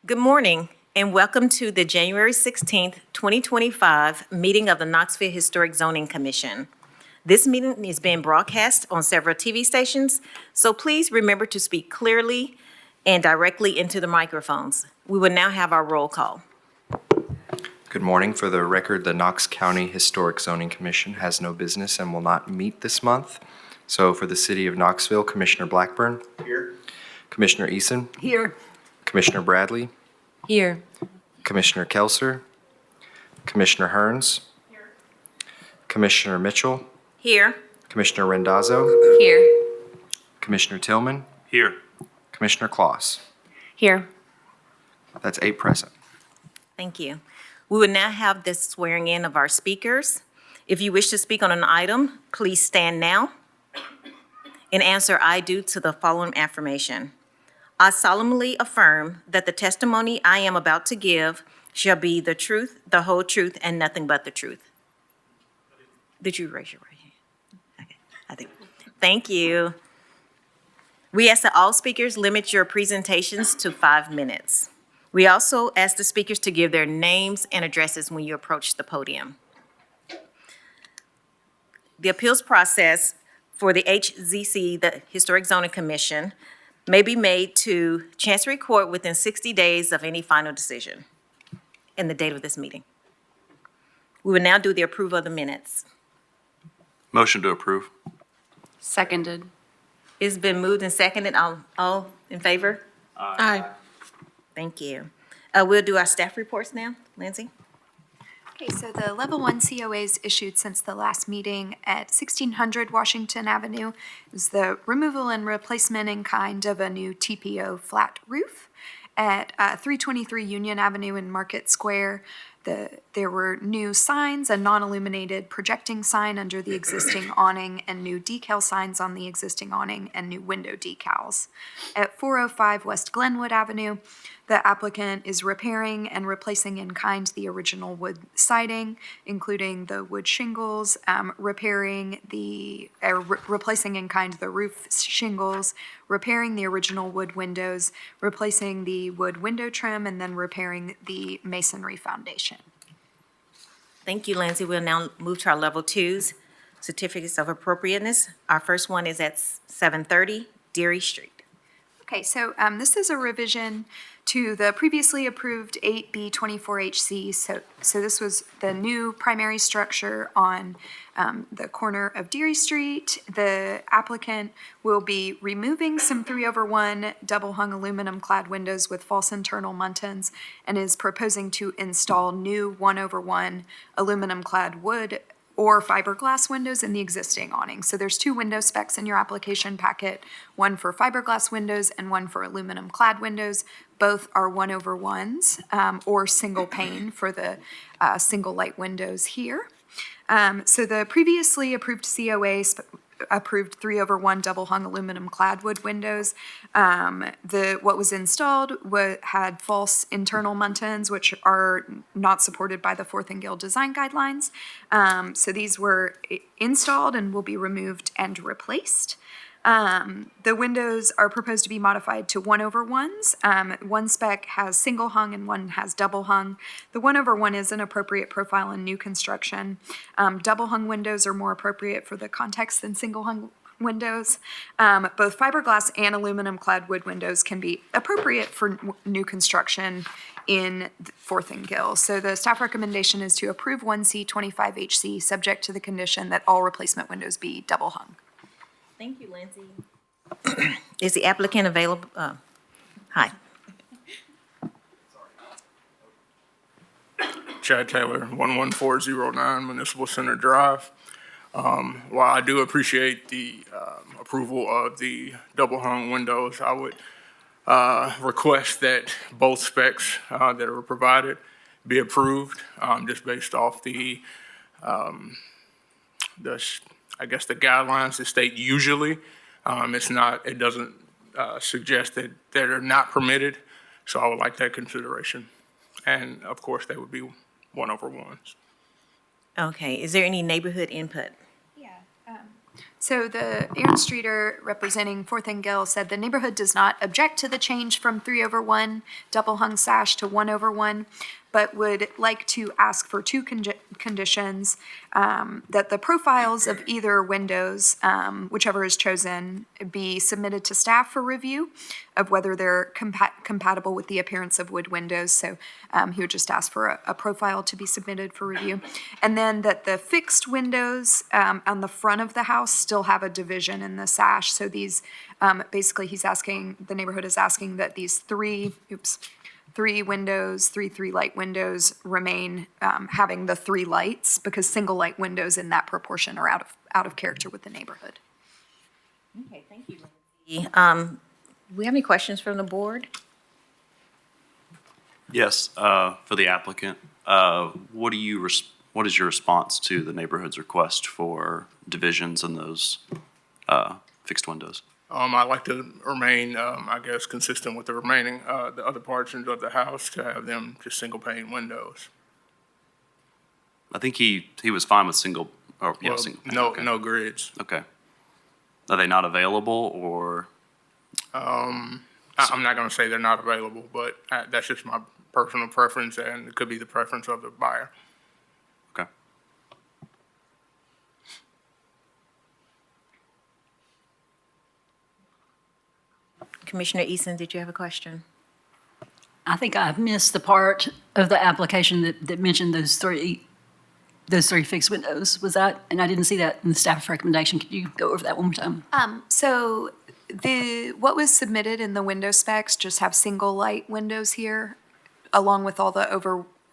Good morning and welcome to the January 16th, 2025 meeting of the Knoxville Historic Zoning Commission. This meeting is being broadcast on several TV stations, so please remember to speak clearly and directly into the microphones. We will now have our roll call. Good morning. For the record, the Knox County Historic Zoning Commission has no business and will not meet this month. So for the City of Knoxville, Commissioner Blackburn. Here. Commissioner Eason. Here. Commissioner Bradley. Here. Commissioner Kelser. Commissioner Hearns. Here. Commissioner Mitchell. Here. Commissioner Rendazzo. Here. Commissioner Tillman. Here. Commissioner Kloss. Here. That's 8 present. Thank you. We will now have the swearing in of our speakers. If you wish to speak on an item, please stand now and answer "I do" to the following affirmation. I solemnly affirm that the testimony I am about to give shall be the truth, the whole truth, and nothing but the truth. Did you raise your right hand? Okay, I think. Thank you. We ask that all speakers limit your presentations to 5 minutes. We also ask the speakers to give their names and addresses when you approach the podium. The appeals process for the HZC, the Historic Zoning Commission, may be made to Chancery Court within 60 days of any final decision and the date of this meeting. We will now do the approval of the minutes. Motion to approve. Seconded. It's been moved and seconded. All in favor? Aye. Thank you. We'll do our staff reports now. Lindsay? Okay, so the level 1 COAs issued since the last meeting at 1600 Washington Avenue is the removal and replacement in kind of a new TPO flat roof. At 323 Union Avenue in Market Square, there were new signs, a non-illuminated projecting sign under the existing awning, and new decal signs on the existing awning, and new window decals. At 405 West Glenwood Avenue, the applicant is repairing and replacing in kind the original wood siding, including the wood shingles, replacing in kind the roof shingles, repairing the original wood windows, replacing the wood window trim, and then repairing the masonry foundation. Thank you, Lindsay. We'll now move to our level 2s, certificates of appropriateness. Our first one is at 730 Deary Street. Okay, so this is a revision to the previously approved 8B24HC. So this was the new primary structure on the corner of Deary Street. The applicant will be removing some 3/1 double-hung aluminum clad windows with false internal muntins and is proposing to install new 1/1 aluminum clad wood or fiberglass windows in the existing awning. So there's 2 window specs in your application packet, one for fiberglass windows and one for aluminum clad windows. Both are 1/1s or single pane for the single light windows here. So the previously approved COA approved 3/1 double hung aluminum clad wood windows. What was installed had false internal muntins, which are not supported by the Fourth and Guild design guidelines. So these were installed and will be removed and replaced. The windows are proposed to be modified to 1/1s. One spec has single hung and one has double hung. The 1/1 is an appropriate profile in new construction. Double hung windows are more appropriate for the context than single hung windows. Both fiberglass and aluminum clad wood windows can be appropriate for new construction in Fourth and Gill. So the staff recommendation is to approve 1C25HC subject to the condition that all replacement windows be double hung. Thank you, Lindsay. Is the applicant available? Hi. Chad Taylor, 11409 Municipal Center Drive. While I do appreciate the approval of the double hung windows, I would request that both specs that are provided be approved, just based off the guidelines that state usually. It doesn't suggest that they're not permitted, so I would like that consideration. And of course, they would be 1/1s. Okay, is there any neighborhood input? Yeah. So the Aaron Streeter representing Fourth and Gill said the neighborhood does not object to the change from 3/1 double hung sash to 1/1, but would like to ask for two conditions, that the profiles of either windows, whichever is chosen, be submitted to staff for review of whether they're compatible with the appearance of wood windows. So he would just ask for a profile to be submitted for review. And then that the fixed windows on the front of the house still have a division in the sash. So these, basically he's asking, the neighborhood is asking that these three windows, three light windows remain having the three lights, because single light windows in that proportion are out of character with the neighborhood. Okay, thank you, Lindsay. Do we have any questions from the board? Yes, for the applicant, what is your response to the neighborhood's request for divisions in those fixed windows? I'd like to remain, I guess, consistent with the remaining, the other portions of the house, to have them just single pane windows. I think he was fine with single, or, yeah, Well, single. no, Okay. no grids. Okay. Are they not available, or? I'm not gonna say they're not available, but that's just my personal preference, and it could be the preference of the buyer. Okay. Commissioner Eason, did you have a question? I think I missed the part of the application that mentioned those three fixed windows. Was that, and I didn't see that in the staff recommendation. Could you go over that one more time? So what was submitted in the window specs just have single light windows here, along with all the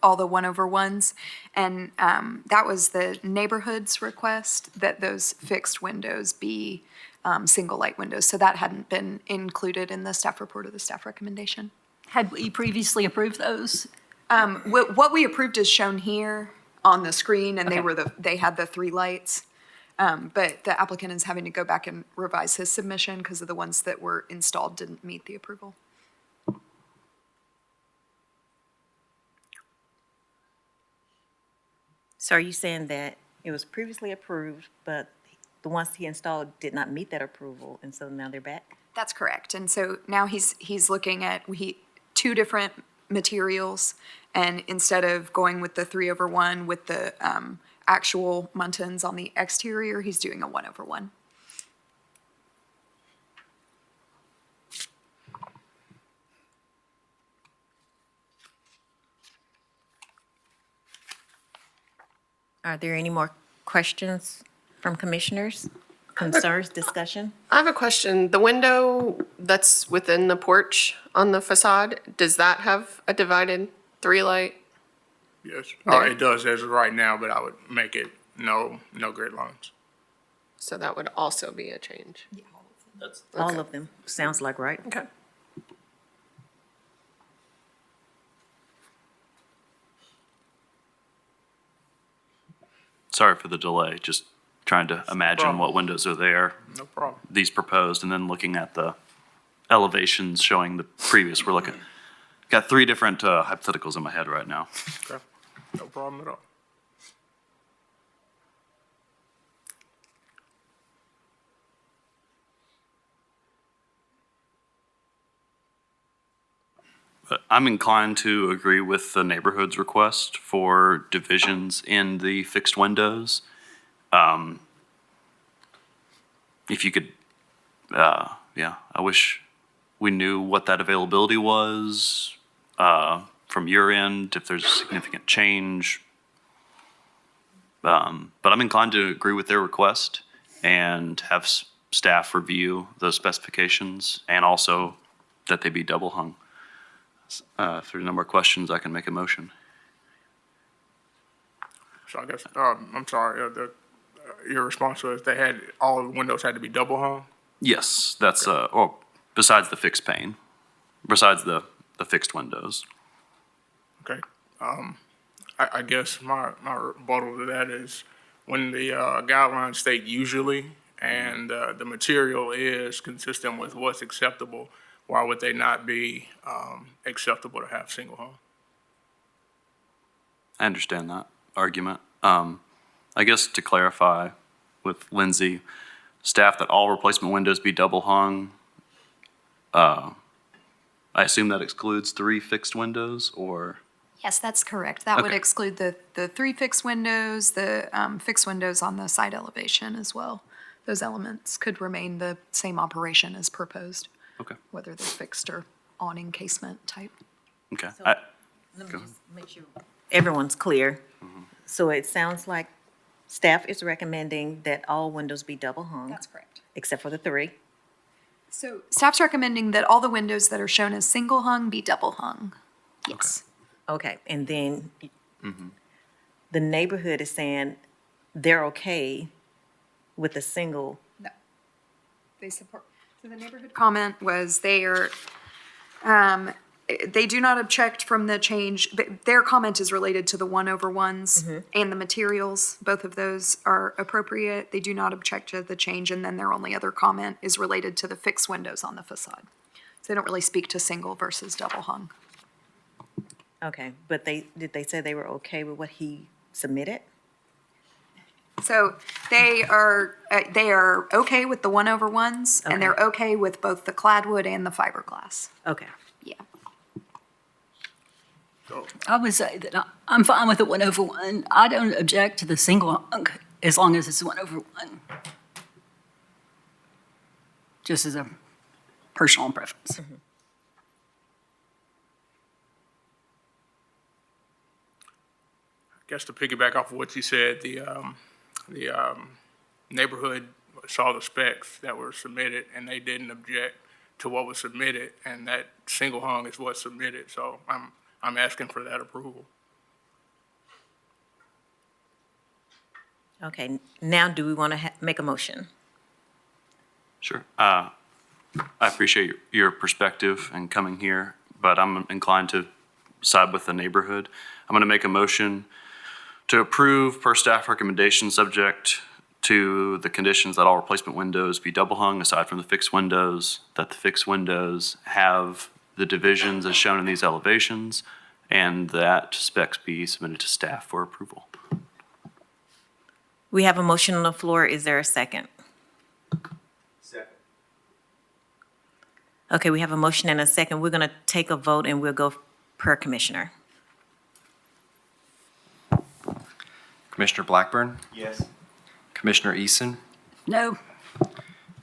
1/1s. And that was the neighborhood's request, that those fixed windows be single light windows. So that hadn't been included in the staff report or the staff recommendation. Had we previously approved those? What we approved is shown here on the screen, and Okay. they had the three lights. But the applicant is having to go back and revise his submission because of the ones that were installed didn't meet the approval. So are you saying that it was previously approved, but the ones he installed did not meet that approval, and so now they're back? That's correct. And so now he's looking at two different materials, and instead of going with the 3/1 with the actual muntins on the exterior, he's doing a 1/1. Are there any more questions from commissioners? Concerns, discussion? I have a question. The window that's within the porch on the facade, does that have a divided three light? Yes, There. it does as of right now, but I would make it no grid lines. So that would also be a change. All of them, sounds like, right? Okay. Sorry for the delay, just trying to imagine what windows are there, No problem. these proposed, and then looking at the elevations showing the previous. Got three different hypotheticals in my head right now. Okay, no problem at all. But I'm inclined to agree with the neighborhood's request for divisions in the fixed windows. If you could, yeah, I wish we knew what that availability was from your end, if there's a significant change. But I'm inclined to agree with their request and have staff review those specifications, and also that they be double hung. If there's no more questions, I can make a motion. So I guess, I'm sorry, your response was all of the windows had to be double hung? Yes, that's, or besides the fixed pane, besides the fixed windows. Okay. I guess my rebuttal to that is, when the guidelines state usually, and the material is consistent with what's acceptable, why would they not be acceptable to have single hung? I understand that argument. I guess to clarify with Lindsay, staff that all replacement windows be double hung. I assume that excludes 3 fixed windows, or? Yes, that's correct. That would Okay. exclude the 3 fixed windows, the fixed windows on the side elevation as well. Those elements could remain the same operation as proposed, Okay, whether they're fixed or awning casement type. okay. Let me just make sure everyone's clear. So it sounds like staff is recommending that all windows be double hung, correct. except for the 3. So staff's recommending that all the windows that are shown as single hung be double hung. Yes. Okay, and then the neighborhood is saying they're okay with the single. No. They support, so the neighborhood comment was they do not object from the change, but their comment is related to the 1/1s and the materials. Both of those are appropriate. They do not object to the change, and then their only other comment is related to the fixed windows on the facade. So they don't really speak to single versus double hung. Okay, but did they say they were okay with what he submitted? So they are okay with the 1/1s, and they're okay with both the clad wood and the fiberglass. Okay, Yeah. I would say that I'm fine with the 1/1. I don't object to the single hung as long as it's 1/1. Just as a personal preference. I guess to piggyback off of what you said, the neighborhood saw the specs that were submitted, and they didn't object to what was submitted, and that single hung is what's submitted, so I'm asking for that approval. okay. Now, do we want to make a motion? Sure. I appreciate your perspective and coming here, but I'm inclined to side with the neighborhood. I'm going to make a motion to approve per staff recommendation, subject to the conditions that all replacement windows be double hung aside from the fixed windows, that the fixed windows have the divisions as shown in these elevations, and that specs be submitted to staff for approval. We have a motion on the floor. Is there a second? Second. Okay, we have a motion and a second. We're going to take a vote, and we'll go per commissioner. Commissioner Blackburn? Yes. Commissioner Eason? No,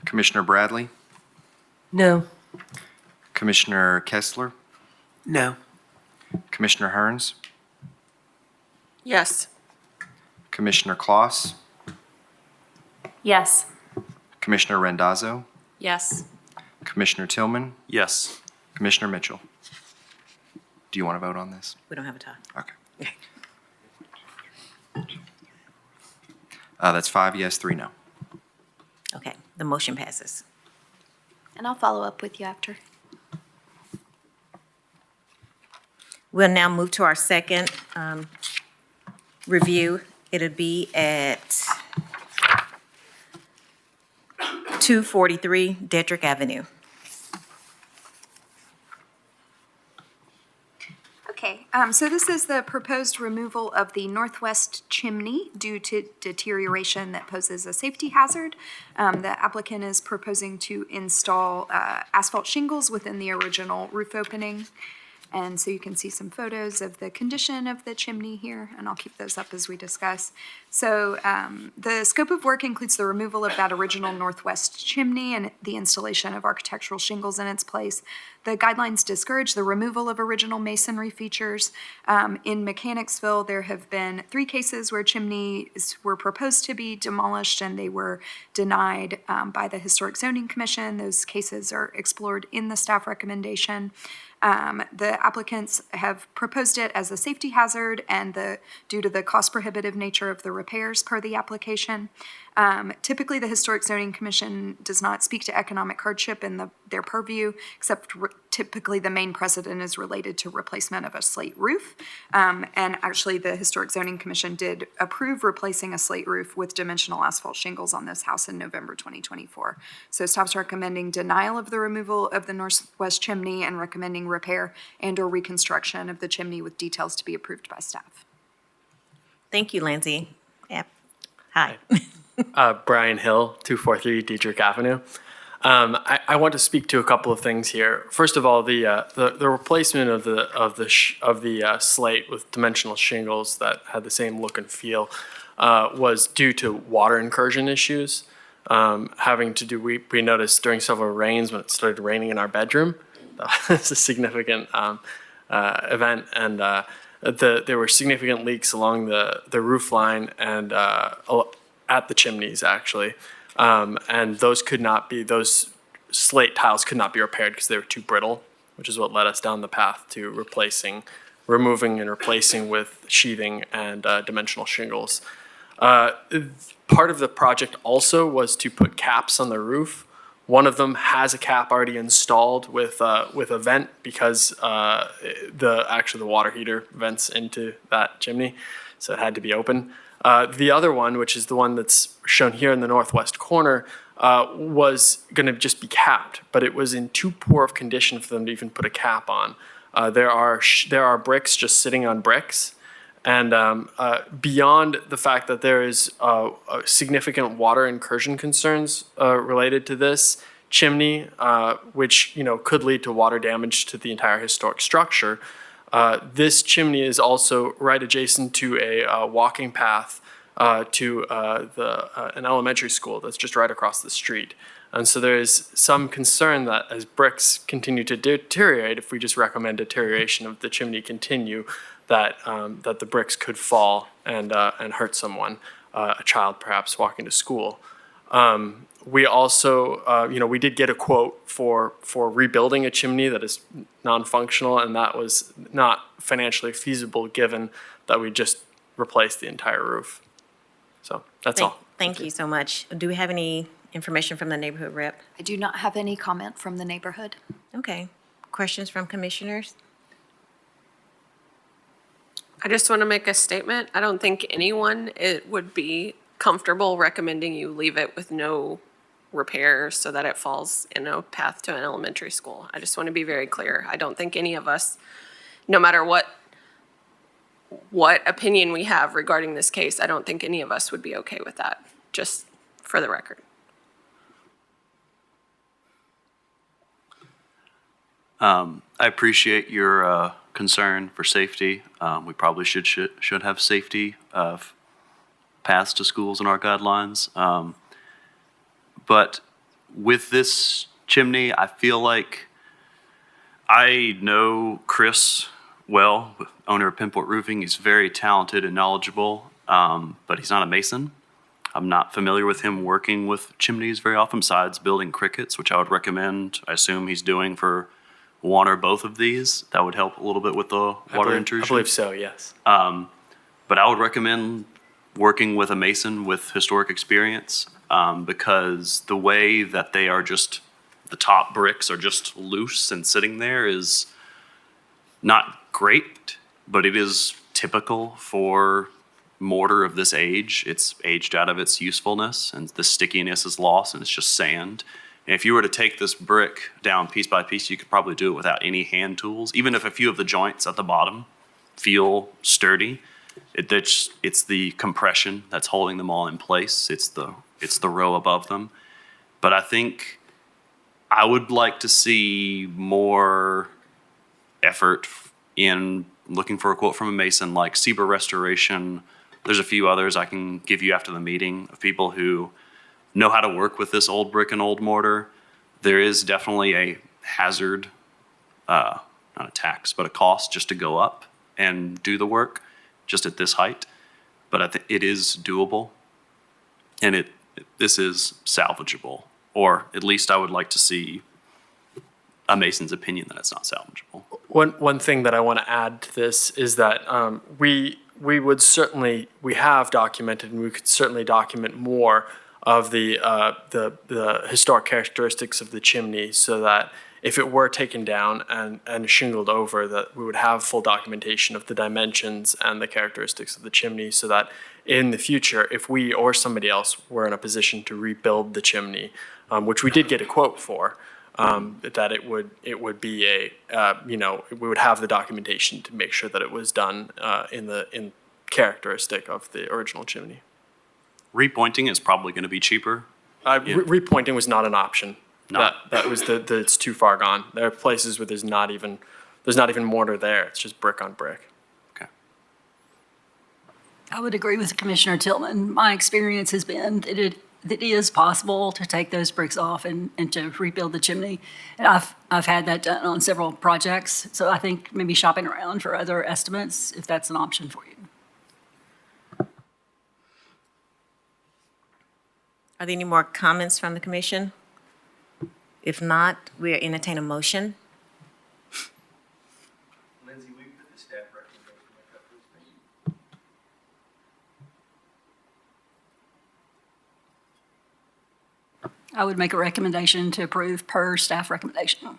Commissioner Bradley? No. Commissioner Kessler? No. Commissioner Hearns? Yes. Commissioner Kloss? Yes. Commissioner Randazzo? Yes. Commissioner Tillman? Yes. Commissioner Mitchell? Do you want to vote on this? We don't have a tie. Okay. That's 5 yes, 3 no. Okay, the motion passes. And I'll follow up with you after. We'll now move to our second review. It'll be at 243 Dedrick Avenue. Okay, so this is the proposed removal of the northwest chimney due to deterioration that poses a safety hazard. The applicant is proposing to install asphalt shingles within the original roof opening. And so you can see some photos of the condition of the chimney here, and I'll keep those up as we discuss. So the scope of work includes the removal of that original northwest chimney and the installation of architectural shingles in its place. The guidelines discourage the removal of original masonry features. In Mechanicsville, there have been 3 cases where chimneys were proposed to be demolished and they were denied by the Historic Zoning Commission. Those cases are explored in the staff recommendation. The applicants have proposed it as a safety hazard and due to the cost prohibitive nature of the repairs per the application. Typically, the Historic Zoning Commission does not speak to economic hardship in their purview, except typically the main precedent is related to replacement of a slate roof. And actually, the Historic Zoning Commission did approve replacing a slate roof with dimensional asphalt shingles on this house in November 2024. So staff's recommending denial of the removal of the northwest chimney and recommending repair and/or reconstruction of the chimney with details to be approved by staff. Thank you, Lindsay. Yep. Hi. Brian Hill, 243 Dietrich Avenue. I want to speak to a couple of things here. First of all, the replacement of the slate with dimensional shingles that had the same look and feel was due to water incursion issues. Having to do, we noticed during several rains when it started raining in our bedroom. That was a significant event, and there were significant leaks along the roof line and at the chimneys actually. And those slate tiles could not be repaired because they were too brittle, which is what led us down the path to removing and replacing with sheathing and dimensional shingles. Part of the project also was to put caps on the roof. One of them has a cap already installed with a vent because the water heater vents into that chimney, so it had to be open. The other one, which is the one that's shown here in the northwest corner, was going to just be capped, but it was in too poor of condition for them to even put a cap on. There are bricks just sitting on bricks, and beyond the fact that there is significant water incursion concerns related to this chimney, which could lead to water damage to the entire historic structure. This chimney is also right adjacent to a walking path to an elementary school that's just right across the street. And so there is some concern that as bricks continue to deteriorate, if we just recommend deterioration of the chimney continue, that the bricks could fall and hurt someone, a child perhaps walking to school. We also, we did get a quote for rebuilding a chimney that is non-functional, and that was not financially feasible given that we just replaced the entire roof. So that's all. Thank you so much. Do we have any information from the neighborhood rep? I do not have any comment from the neighborhood. Okay. Questions from commissioners? I just want to make a statement. I don't think anyone would be comfortable recommending you leave it with no repairs so that it falls in a path to an elementary school. I just want to be very clear. I don't think any of us, no matter what opinion we have regarding this case, I don't think any of us would be okay with that, just for the record. I appreciate your concern for safety. We probably should have safety paths to schools in our guidelines. But with this chimney, I feel like I know Chris well, owner of Pinport Roofing. He's very talented and knowledgeable, but he's not a mason. I'm not familiar with him working with chimneys very often besides building crickets, which I would recommend. I assume he's doing for one or both of these. That would help a little bit with the water intrusion. I believe so, yes. But I would recommend working with a mason with historic experience because the way that they are just, the top bricks are just loose and sitting there is not great, but it is typical for mortar of this age. It's aged out of its usefulness and the stickiness is lost and it's just sand. And if you were to take this brick down piece by piece, you could probably do it without any hand tools. Even if a few of the joints at the bottom feel sturdy, it's the compression that's holding them all in place. It's the row above them. But I think I would like to see more effort in looking for a quote from a mason like Seaber Restoration. There's a few others I can give you after the meeting of people who know how to work with this old brick and old mortar. There is definitely a hazard, not a tax, but a cost just to go up and do the work just at this height. But I think it is doable and this is salvageable, or at least I would like to see a mason's opinion that it's not salvageable. One thing that I want to add to this is that we have documented, and we could certainly document more of the historic characteristics of the chimney, so that if it were taken down and shingled over, that we would have full documentation of the dimensions and the characteristics of the chimney, so that in the future, if we or somebody else were in a position to rebuild the chimney, which we did get a quote for, that it would be we would have the documentation to make sure that it was done in characteristic of the original chimney. Repointing is probably going to be cheaper. Repointing was not an option. No. That was it's too far gone. There are places where there's not even mortar there. It's just brick on brick. Okay. I would agree with Commissioner Tillman. My experience has been that it is possible to take those bricks off and to rebuild the chimney. And I've had that done on several projects, so I think maybe shopping around for other estimates, if that's an option for you. Are there any more comments from the commission? If not, we entertain a motion. Lindsay, will you put the staff recommendation back up, please? I would make a recommendation to approve per staff recommendation.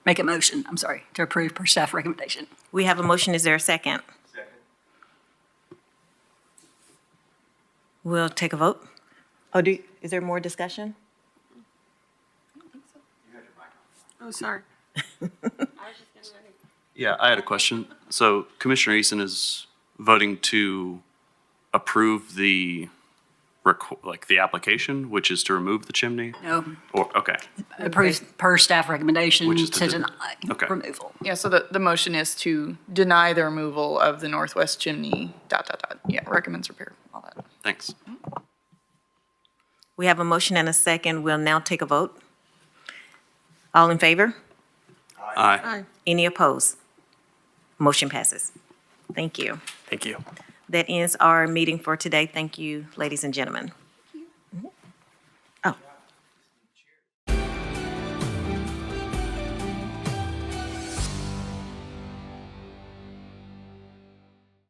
Make a motion, I'm sorry, to approve per staff recommendation. We have a motion. Is there a second? Second. We'll take a vote. Is there more discussion? Oh, sorry. Yeah, I had a question. So Commissioner Eason is voting to approve the the application, which is to remove the chimney? No, Or, okay, approve per staff recommendation Which is to to den- deny okay. removal. Yeah, so the motion is to deny the removal of the northwest chimney, ... Yeah, recommends repair, all that. thanks. We have a motion and a second. We'll now take a vote. All in favor? Aye. Aye. Any opposed? Motion passes. Thank you. Thank you. That ends our meeting for today. Thank you, ladies and gentlemen.